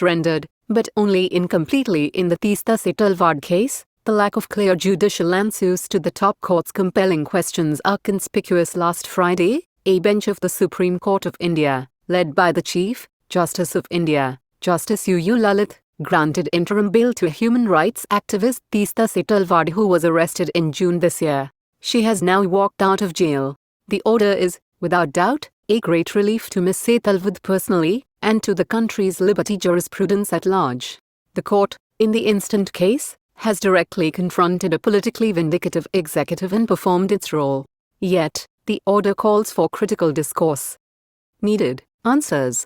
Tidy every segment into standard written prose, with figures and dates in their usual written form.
rendered, but only incompletely in the Teesta Setelvad case, the lack of clear judicial answers to the top court's compelling questions are conspicuous. Last Friday, a bench of the Supreme Court of India, led by the Chief Justice of India, Justice U. Lalit, granted interim bail to human rights activist Teesta Setelvad, who was arrested in June this year. She has now walked out of jail. The order is, without doubt, a great relief to Ms. Setelvad personally, and to the country's liberty jurisprudence at large. The court, in the instant case, has directly confronted a politically vindictive executive and performed its role. Yet, the order calls for critical discourse. Needed answers.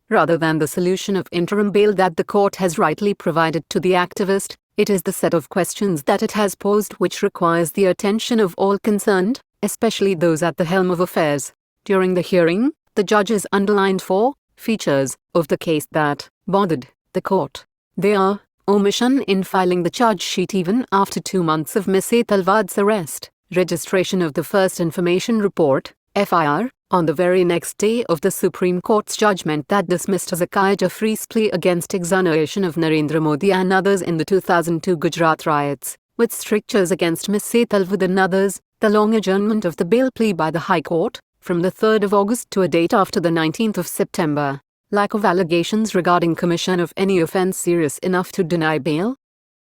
Rather than the solution of interim bail that the court has rightly provided to the activist, it is the set of questions that it has posed which requires the attention of all concerned, especially those at the helm of affairs. During the hearing, the judges underlined 4 features of the case that bothered the court. They are: omission in filing the charge sheet even after 2 months of Ms. Setelvad's arrest, registration of the first information report, FIR, on the very next day of the Supreme Court's judgment that dismissed Zakir Jafri's plea against exoneration of Narendra Modi and others in the 2002 Gujarat riots, with strictures against Ms. Setelvad and others, the long adjournment of the bail plea by the High Court, from the 3rd of August to a date after the 19th of September, lack of allegations regarding commission of any offence serious enough to deny bail.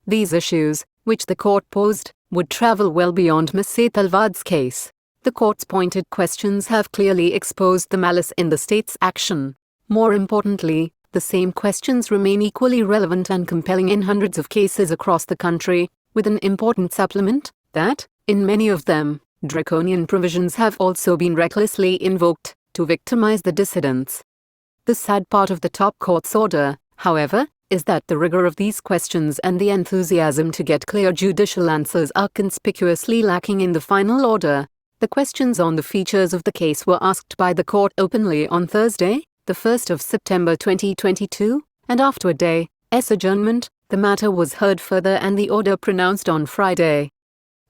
These issues, which the court posed, would travel well beyond Ms. Setelvad's case. The court's pointed questions have clearly exposed the malice in the state's action. More importantly, the same questions remain equally relevant and compelling in hundreds of cases across the country, with an important supplement, that, in many of them, draconian provisions have also been recklessly invoked to victimize the dissidents. The sad part of the top court's order, however, is that the rigor of these questions and the enthusiasm to get clear judicial answers are conspicuously lacking in the final order. The questions on the features of the case were asked by the court openly on Thursday, the 1st of September 2022, and after a day's adjournment, the matter was heard further and the order pronounced on Friday.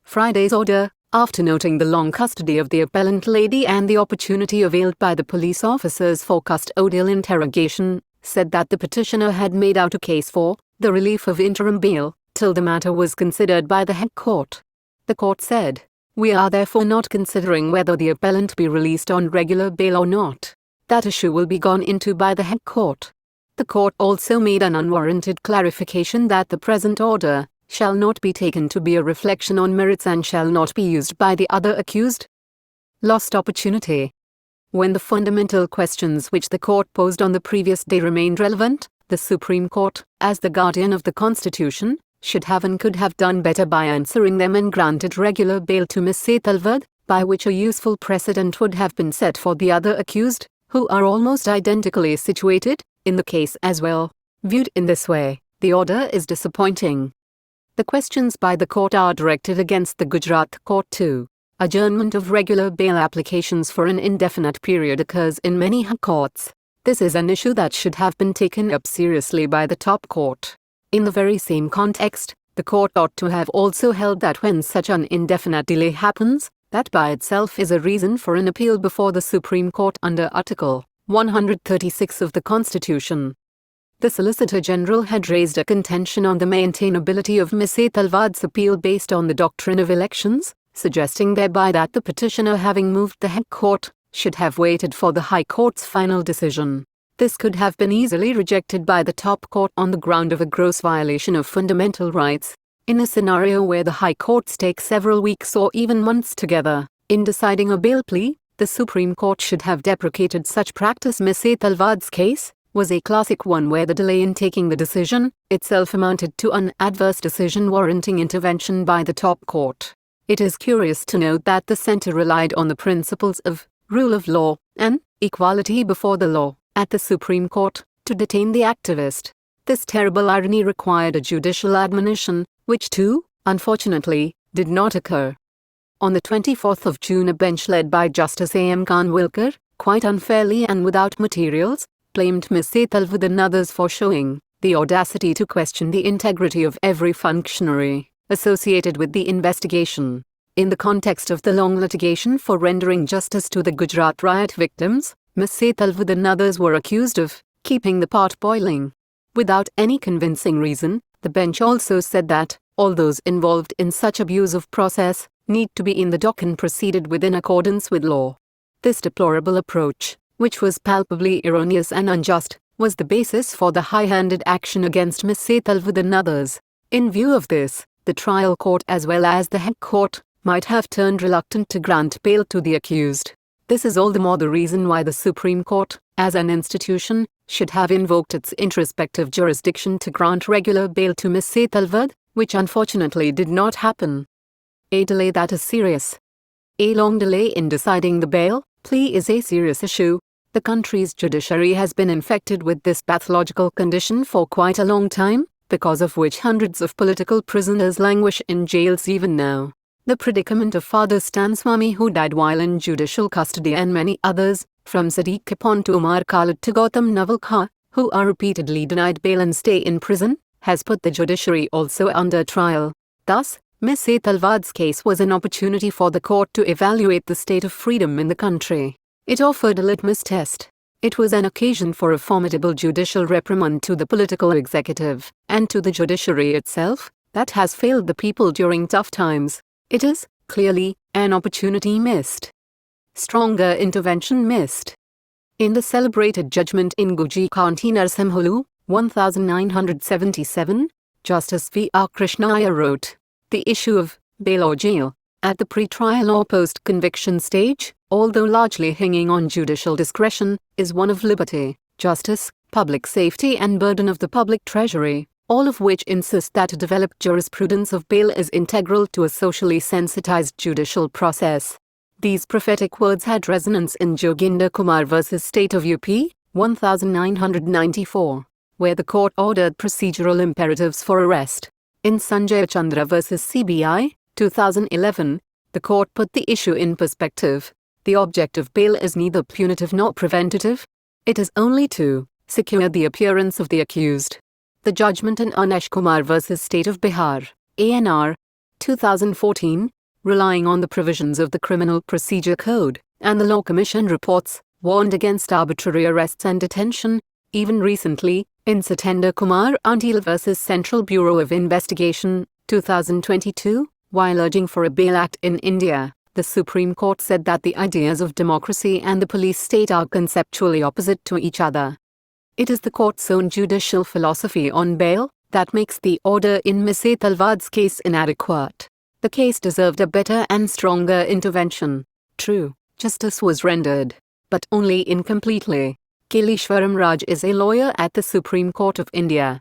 Friday's order, after noting the long custody of the appellant lady and the opportunity availed by the police officers for custodial interrogation, said that the petitioner had made out a case for the relief of interim bail till the matter was considered by the head court. The court said, "We are therefore not considering whether the appellant be released on regular bail or not. That issue will be gone into by the head court." The court also made an unwarranted clarification that the present order shall not be taken to be a reflection on merits and shall not be used by the other accused. Lost opportunity. When the fundamental questions which the court posed on the previous day remained relevant, the Supreme Court, as the guardian of the Constitution, should have and could have done better by answering them and granted regular bail to Ms. Setelvad, by which a useful precedent would have been set for the other accused, who are almost identically situated, in the case as well. Viewed in this way, the order is disappointing. The questions by the court are directed against the Gujarat court too. Adjournment of regular bail applications for an indefinite period occurs in many courts. This is an issue that should have been taken up seriously by the top court. In the very same context, the court ought to have also held that when such an indefinite delay happens, that by itself is a reason for an appeal before the Supreme Court under Article 136 of the Constitution. The Solicitor General had raised a contention on the maintainability of Ms. Setelvad's appeal based on the doctrine of elections, suggesting thereby that the petitioner, having moved the head court, should have waited for the High Court's final decision. This could have been easily rejected by the top court on the ground of a gross violation of fundamental rights. In a scenario where the High Courts take several weeks or even months together in deciding a bail plea, the Supreme Court should have deprecated such practice. Ms. Setelvad's case was a classic one where the delay in taking the decision itself amounted to an adverse decision warranting intervention by the top court. It is curious to note that the centre relied on the principles of rule of law and equality before the law at the Supreme Court to detain the activist. This terrible irony required a judicial admonition, which too, unfortunately, did not occur. On the 24th of June, a bench led by Justice A.M. Khanwilkar, quite unfairly and without materials, blamed Ms. Setelvad and others for showing the audacity to question the integrity of every functionary associated with the investigation. In the context of the long litigation for rendering justice to the Gujarat riot victims, Ms. Setelvad and others were accused of keeping the pot boiling. Without any convincing reason, the bench also said that all those involved in such abuse of process need to be in the dock and proceeded within accordance with law. This deplorable approach, which was palpably erroneous and unjust, was the basis for the high-handed action against Ms. Setelvad and others. In view of this, the trial court as well as the head court might have turned reluctant to grant bail to the accused. This is all the more the reason why the Supreme Court, as an institution, should have invoked its introspective jurisdiction to grant regular bail to Ms. Setelvad, which unfortunately did not happen. A delay that is serious. A long delay in deciding the bail plea is a serious issue. The country's judiciary has been infected with this pathological condition for quite a long time, because of which hundreds of political prisoners languish in jails even now. The predicament of Father Stanswamy, who died while in judicial custody, and many others, from Sadiq Kapon to Umar Khalid to Gautam Navalkar, who are repeatedly denied bail and stay in prison, has put the judiciary also under trial. Thus, Ms. Setelvad's case was an opportunity for the court to evaluate the state of freedom in the country. It offered a litmus test. It was an occasion for a formidable judicial reprimand to the political executive, and to the judiciary itself, that has failed the people during tough times. It is, clearly, an opportunity missed. Stronger intervention missed. In the celebrated judgment in Guji County Narsimhulu, 1977, Justice V.R. Krishnaiah wrote, "The issue of bail or jail, at the pre-trial or post-conviction stage, although largely hanging on judicial discretion, is one of liberty, justice, public safety and burden of the public treasury, all of which insist that a developed jurisprudence of bail is integral to a socially sensitized judicial process." These prophetic words had resonance in Joginder Kumar v. State of UP, 1994, where the court ordered procedural imperatives for arrest. In Sanjay Chandra v. CBI, 2011, the court put the issue in perspective. The object of bail is neither punitive nor preventative. It is only to secure the appearance of the accused. The judgment in Anesh Kumar v. State of Bihar, ANR, 2014, relying on the provisions of the Criminal Procedure Code and the Law Commission reports, warned against arbitrary arrests and detention. Even recently, in Satendra Kumar Antil v. Central Bureau of Investigation, 2022, while urging for a bail act in India, the Supreme Court said that the ideas of democracy and the police state are conceptually opposite to each other. It is the court's own judicial philosophy on bail that makes the order in Ms. Setelvad's case inadequate. The case deserved a better and stronger intervention. True, justice was rendered, but only incompletely. Kaileshwaram Raj is a lawyer at the Supreme Court of India.